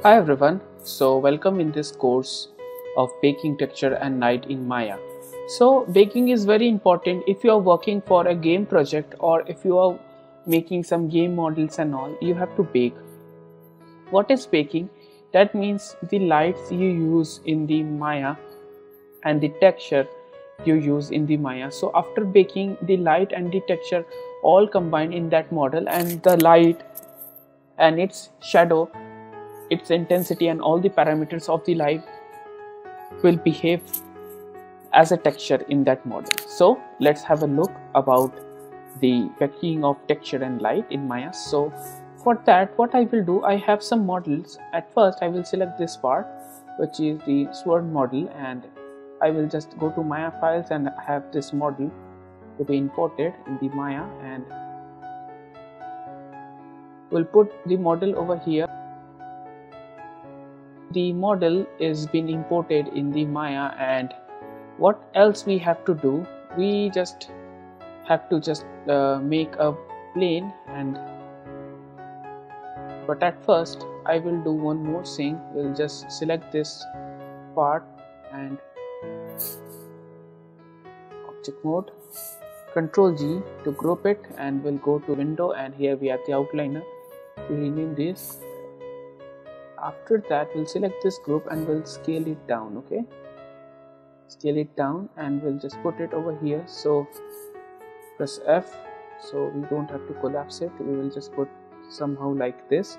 Hi everyone, so welcome in this course of baking texture and light in Maya. So baking is very important if you are working for a game project or if you are making some game models and all, you have to bake. What is baking? That means the lights you use in the Maya and the texture you use in the Maya. So after baking, the light and the texture all combine in that model, and the light and its shadow, its intensity and all the parameters of the light will behave as a texture in that model. So let's have a look about the baking of texture and light in Maya. So for that, what I will do, I have some models. At first I will select this part, which is the sword model, and I will just go to Maya files and have this model to be imported in the Maya, and we'll put the model over here. The model is been imported in the Maya, and what else we have to do, we just have to make a plane, and but at first I will do one more thing. We'll just select this part and object mode, Ctrl G to group it, and we'll go to window, and here we have the outliner. We rename this. After that we'll select this group and we'll scale it down. Okay, scale it down, and we'll just put it over here. So press F, so we don't have to collapse it. We will just put somehow like this.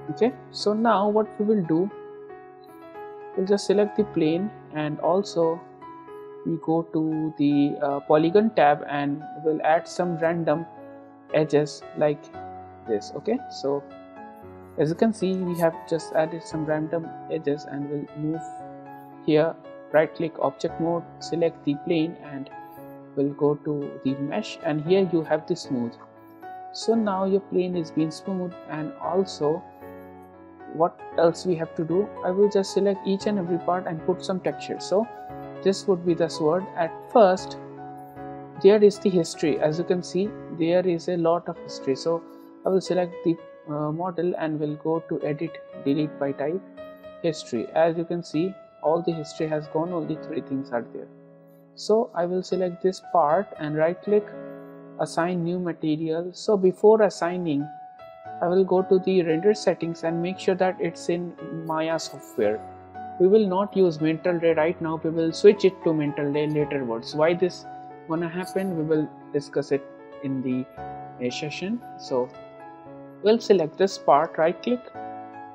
Okay, so now what we will do, we'll just select the plane, and also we go to the polygon tab, and we'll add some random edges like this. Okay, so as you can see, we have just added some random edges, and we'll move here, right click object mode, select the plane, and we'll go to the mesh, and here you have the smooth. So now your plane is being smooth. And also what else we have to do, I will just select each and every part and put some texture. So this would be the sword. At first there is the history. As you can see, there is a lot of history. So I will select the model and will go to edit, delete by type, history. As you can see, all the history has gone, only 3 things are there. So I will select this part and right click, assign new material. So before assigning, I will go to the render settings and make sure that it's in Maya software. We will not use Mental Ray right now. We will switch it to Mental Ray later words. Why this gonna happen, we will discuss it in the session. So we'll select this part, right click,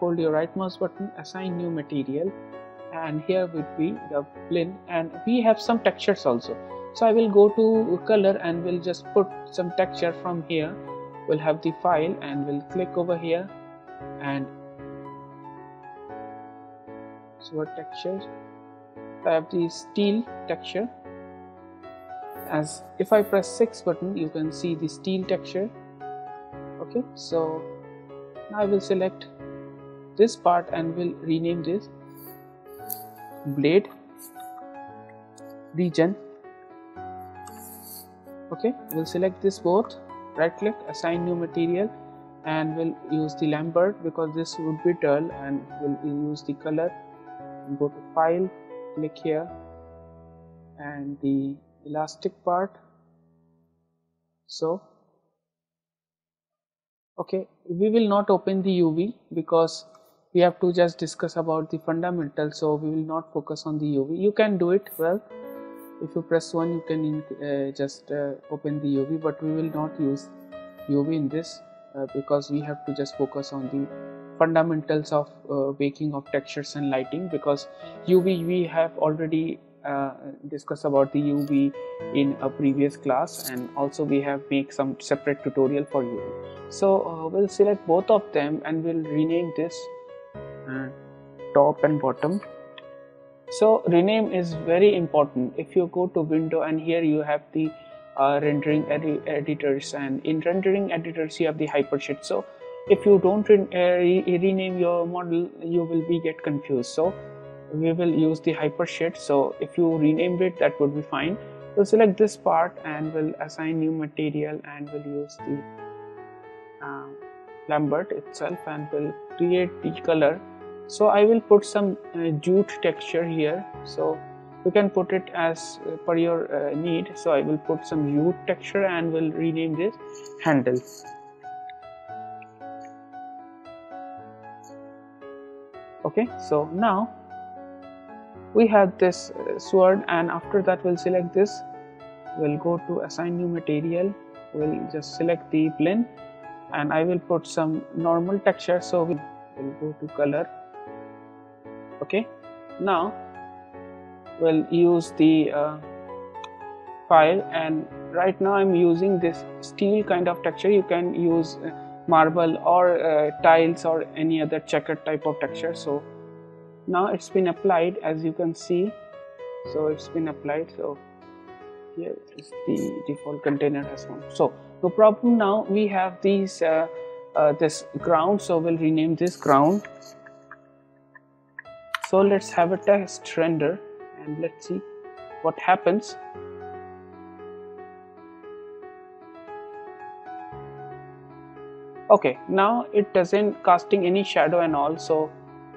hold your right mouse button, assign new material, and here would be the plane, and we have some textures also. So I will go to color and we'll just put some texture from here. We'll have the file and we'll click over here, and sword texture, I have the steel texture. As if I press 6 button, you can see the steel texture. Okay, so now I will select this part and will rename this blade region. Okay, we'll select this both, right click, assign new material, and we'll use the Lambert because this would be dull, and we'll use the color, and go to file, click here, and the elastic part. So okay, we will not open the UV because we have to just discuss about the fundamental, so we will not focus on the UV. You can do it well. If you press 1, you can open the UV, but we will not use UV in this because we have to just focus on the fundamentals of baking of textures and lighting, because UV we have already discussed about the UV in a previous class, and also we have make some separate tutorial for UV. So we'll select both of them and we'll rename this top and bottom. So rename is very important. If you go to window, and here you have the rendering editors, and in rendering editors you have the hypersheet. So if you don't rename your model, you will be get confused. So we will use the hypersheet. So if you rename it, that would be fine. We'll select this part and we'll assign new material, and we'll use the Lambert itself and will create the color. So I will put some jute texture here, so you can put it as per your need. So I will put some jute texture and will rename this handle. Okay, so now we have this sword, and after that we'll select this. We'll go to assign new material, we'll just select the blend, and I will put some normal texture, so we'll go to color. Okay, now we'll use the file, and right now I'm using this steel kind of texture. You can use marble or tiles or any other checkered type of texture. So now it's been applied, as you can see. So it's been applied. So here is the default container has formed. So no problem. Now we have these this ground, so we'll rename this ground. So let's have a test render and let's see what happens. Okay, now it doesn't casting any shadow and all. So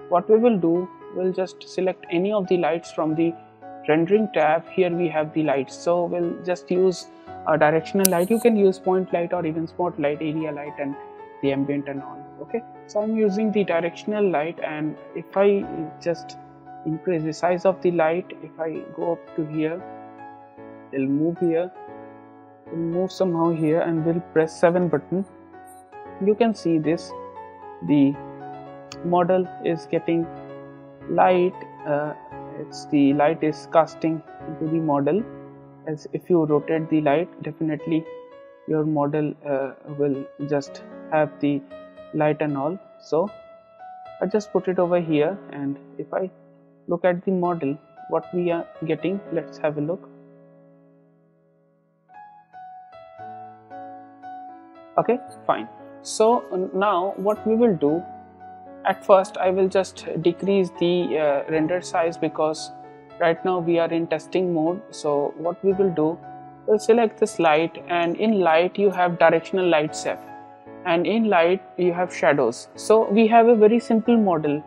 what we will do, we'll just select any of the lights from the rendering tab. Here we have the lights, so we'll just use a directional light. You can use point light or even spotlight, area light, and the ambient and all. Okay, so I'm using the directional light, and if I just increase the size of the light, if I go up to here, it'll move here, it'll move somehow here, and we'll press 7 button. You can see this, the model is getting light. It's the light is casting into the model. As if you rotate the light, definitely your model will just have the light and all. So I just put it over here, and if I look at the model, what we are getting, let's have a look. Okay, fine. So now what we will do, at first I will just decrease the render size, because right now we are in testing mode. So what we will do, we'll select this light, and in light you have directional light set, and in light you have shadows. So we have a very simple model,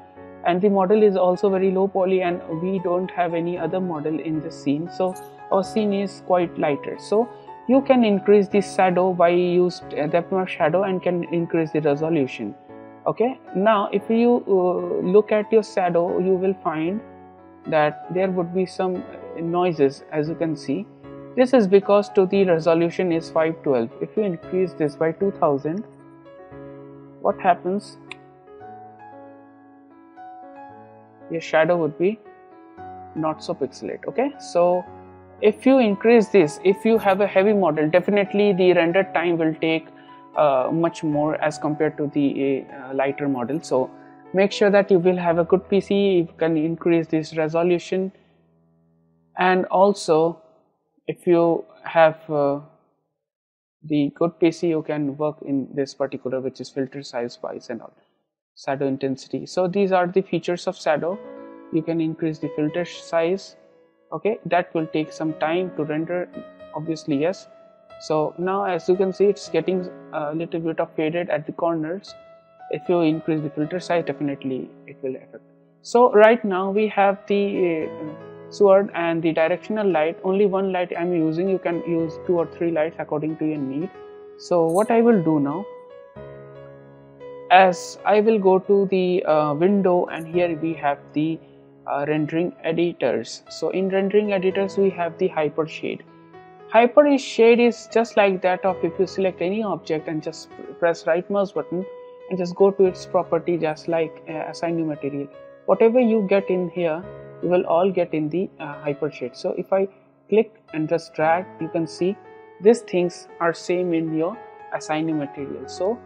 and the model is also very low poly, and we don't have any other model in this scene. So our scene is quite lighter. So you can increase the shadow by use depth map shadow and can increase the resolution. Okay, now if you look at your shadow, you will find that there would be some noises. As you can see, this is because to the resolution is 512. If you increase this by 2000, what happens, your shadow would be not so pixelate. Okay, so if you increase this, if you have a heavy model, definitely the render time will take much more as compared to the lighter model. So make sure that you will have a good PC. You can increase this resolution, and also if you have the good PC, you can work in this particular, which is filter size wise and all, shadow intensity. So these are the features of shadow. You can increase the filter size. Okay, that will take some time to render, obviously, yes. So now as you can see, it's getting a little bit of faded at the corners. If you increase the filter size, definitely it will affect. So right now we have the sword and the directional light. Only one light I'm using. You can use 2 or 3 lights according to your need. So what I will do now, as I will go to the window, and here we have the rendering editors. So in rendering editors we have the hyper shade. Hyper shade is just like that of, if you select any object and just press right mouse button and just go to its property, just like assign new material, whatever you get in here, you will all get in the hyper shade. So if I click and just drag, you can see these things are same in your assign new material. So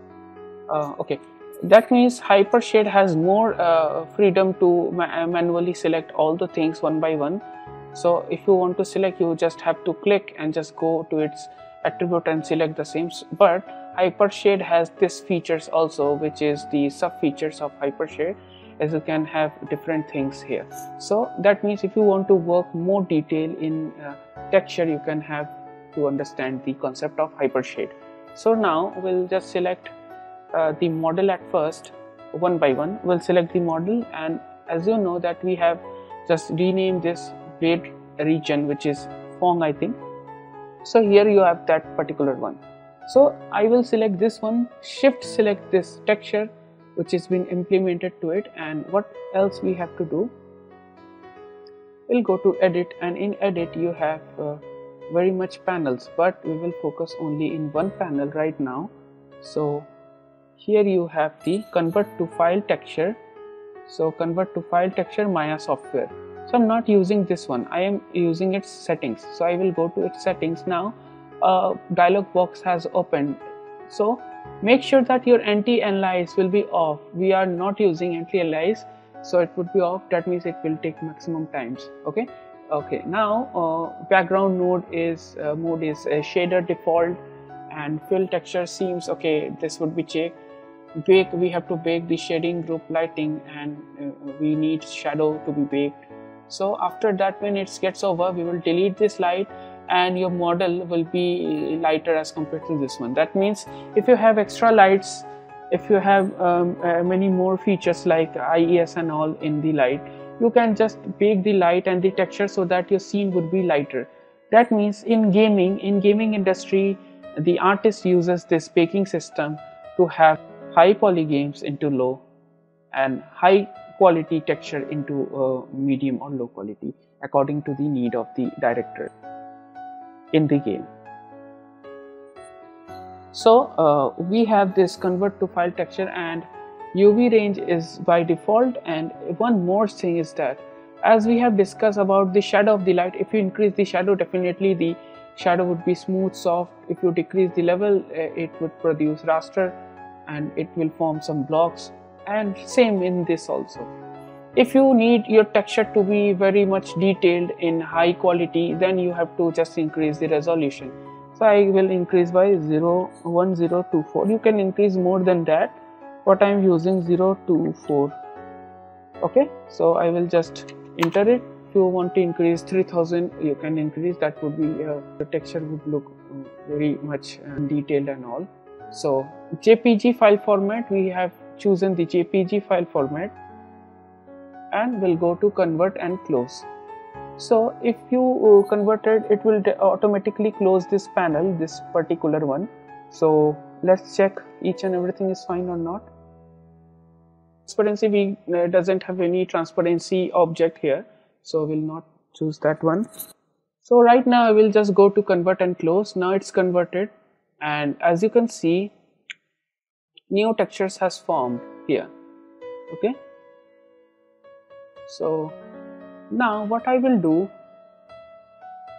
okay, that means hyper shade has more freedom to manually select all the things one by one. So if you want to select, you just have to click and just go to its attribute and select the same. But hyper shade has this features also, which is the sub features of hyper shade, as you can have different things here. So that means if you want to work more detail in texture, you can have to understand the concept of hyper shade. So now we'll just select the model at first one by one. We'll select the model, and as you know that we have just renamed this blade region, which is Phong, I think. So here you have that particular one. So I will select this one, shift select this texture which has been implemented to it, and what else we have to do, we'll go to edit, and in edit you have very much panels, but we will focus only in one panel right now. So here you have the convert to file texture. So convert to file texture Maya software. So I'm not using this one, I am using its settings. So I will go to its settings now. Dialog box has opened. So make sure that your anti-alias will be off. We are not using anti-alias, so it would be off. That means it will take maximum times. Okay. Now background mode is shader default, and fill texture seems okay. This would be checked. Bake, we have to bake the shading, group lighting, and we need shadow to be baked. So after that, when it gets over, we will delete this light, and your model will be lighter as compared to this one. That means if you have extra lights, if you have many more features like IES and all in the light, you can just bake the light and the texture so that your scene would be lighter. That means in gaming industry, the artist uses this baking system to have high poly games into low and high quality texture into medium or low quality according to the need of the director in the game. So we have this convert to file texture, and UV range is by default. And one more thing is that, as we have discussed about the shadow of the light, if you increase the shadow, definitely the shadow would be smooth, soft. If you decrease the level, it would produce raster and it will form some blocks, and same in this also. If you need your texture to be very much detailed in high quality, then you have to just increase the resolution. So I will increase by 1024. You can increase more than that, but I am using 024. Okay, so I will just enter it. If you want to increase 3000, you can increase. That would be the texture would look very much detailed and all. So JPG file format, we have chosen the JPG file format, and we'll go to convert and close. So if you converted, it will automatically close this panel, this particular one. So let's check each and everything is fine or not. Transparency, we doesn't have any transparency object here, so we'll not choose that one. So right now I will just go to convert and close. Now it's converted, and as you can see, new textures has formed here. Okay, so now what I will do,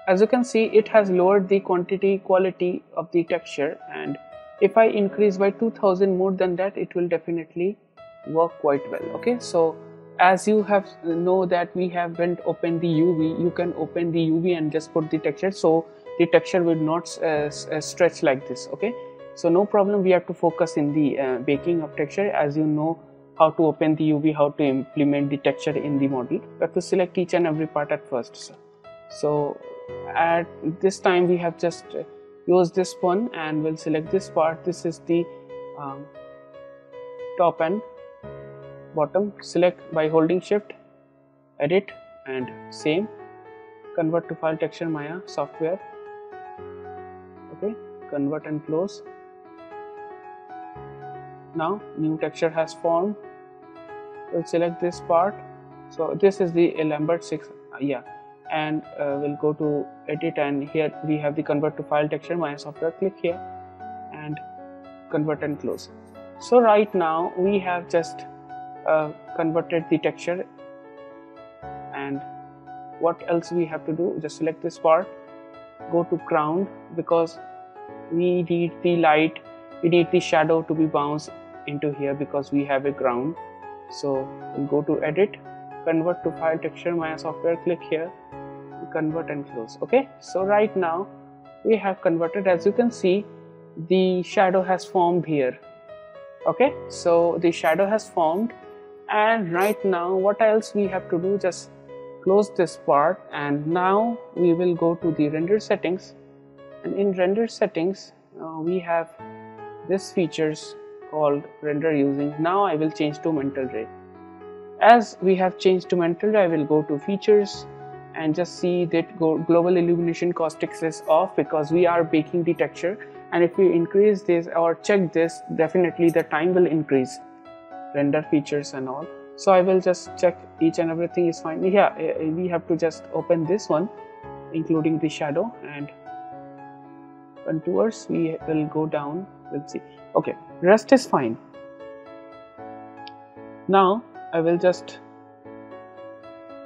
as you can see, it has lowered the quality of the texture, and if I increase by 2000 more than that, it will definitely work quite well. Okay, so as you have know that we haven't opened the UV, you can open the UV and just put the texture, so the texture will not stretch like this. Okay, so no problem, we have to focus in the baking of texture. As you know how to open the UV, how to implement the texture in the model, we have to select each and every part at first. So at this time we have just used this one, and we'll select this part. This is the top and bottom. Select by holding shift, edit, and same, convert to file texture Maya software. Okay, convert and close. Now new texture has formed. We'll select this part. So this is the Lambert 6, and we'll go to edit, and here we have the convert to file texture Maya software. Click here and convert and close. So right now we have just converted the texture, and what else we have to do, just select this part, go to ground, because we need the light, we need the shadow to be bounced into here because we have a ground. So we'll go to edit, convert to file texture Maya software, click here, convert and close. Okay, so right now we have converted. As you can see, the shadow has formed here. Okay, so the shadow has formed, and right now what else we have to do, just close this part, and now we will go to the render settings, and in render settings we have this features called render using. Now I will change to mental ray. As we have changed to mental ray, I will go to features and just see that global illumination caustics is off because we are baking the texture, and if we increase this or check this, definitely the time will increase, render features and all. So I will just check each and everything is fine. Yeah, we have to just open this one including the shadow and contours. We will go down, we'll see. Okay, rest is fine. Now I will just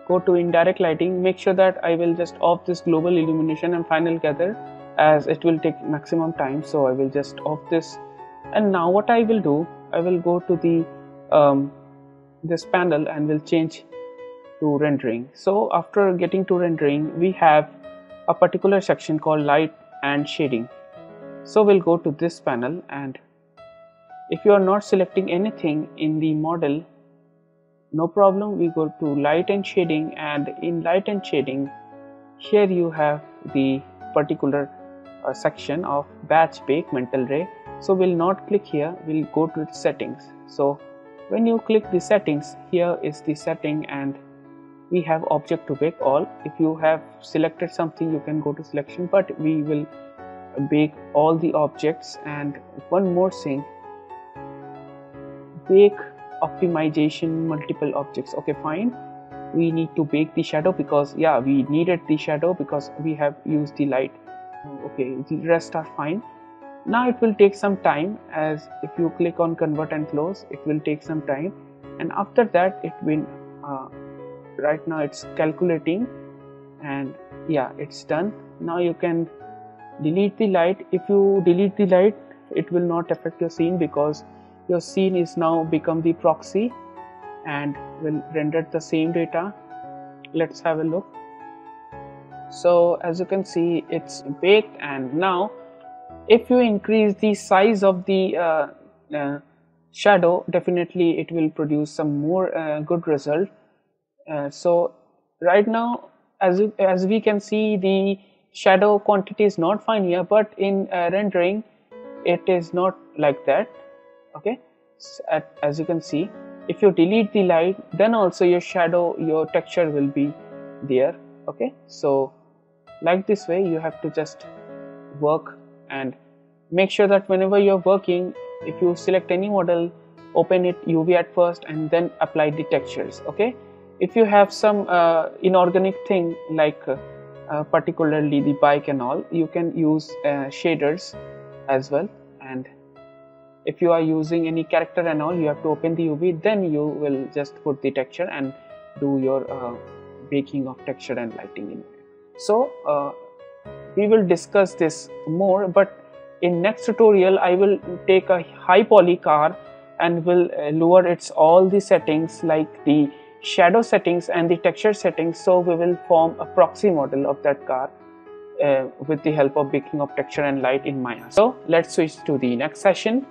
go to indirect lighting, make sure that I will just off this global illumination and final gather, as it will take maximum time, so I will just off this. And now what I will do, I will go to the this panel and will change to rendering. So after getting to rendering, we have a particular section called light and shading. So we'll go to this panel, and if you are not selecting anything in the model, no problem, we go to light and shading, and in light and shading here you have the particular section of batch bake mental ray. So we'll not click here, we'll go to the settings. So when you click the settings, here is the setting and we have object to bake all. If you have selected something, you can go to selection, but we will bake all the objects. And one more thing, bake optimization multiple objects. Okay, fine, we need to bake the shadow because yeah, we needed the shadow because we have used the light. Okay, the rest are fine. Now it will take some time, as if you click on convert and close, it will take some time, and after that it will right now it's calculating, and yeah, it's done. Now you can delete the light. If you delete the light, it will not affect your scene because your scene is now become the proxy and will render the same data. Let's have a look. So as you can see, it's baked, and now if you increase the size of the shadow, definitely it will produce some more good result. So right now, as we can see, the shadow quantity is not fine here, but in rendering it is not like that. Okay, so as you can see, if you delete the light, then also your shadow, your texture will be there. Okay, so like this way you have to just work, and make sure that whenever you're working, if you select any model, open it UV at first and then apply the textures. Okay, if you have some inorganic thing like particularly the bike and all, you can use shaders as well. And if you are using any character and all, you have to open the UV, then you will just put the texture and do your baking of texture and lighting in it. So we will discuss this more, but in next tutorial I will take a high poly car and will lower its all the settings like the shadow settings and the texture settings. So we will form a proxy model of that car with the help of baking of texture and light in Maya. So let's switch to the next session.